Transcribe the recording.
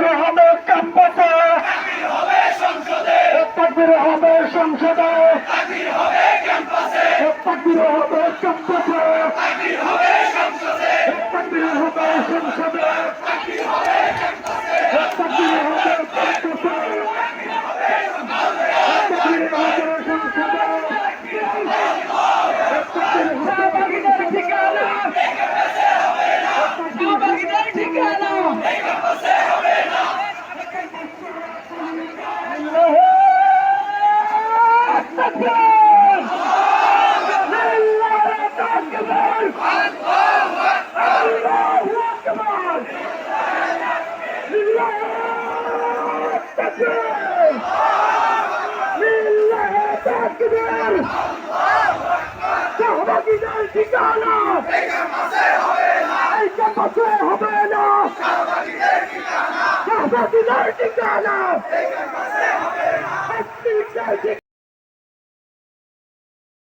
তাকবীর হবে ক্যাম্পাসে, তাকবীর হবে সংসদে, তাকবীর হবে ক্যাম্পাসে, তাকবীর হবে সংসদে, তাকবীর হবে ক্যাম্পাসে, তাকবীর হবে সংসদে, তাকবীর হবে ক্যাম্পাসে, তাকবীর হবে সংসদে, তাকবীর হবে সংসদে। শাহবাগীদের ঠিকানা, শাহবাগীদের ঠিকানা হবে না। শাহবাগীদের ঠিকানা এই ক্যাম্পাসে হবে না, এই ক্যাম্পাসে হবে না। শাহবাগীদের ঠিকানা, শাহবাগীদের ঠিকানা এই ক্যাম্পাসে হবে না,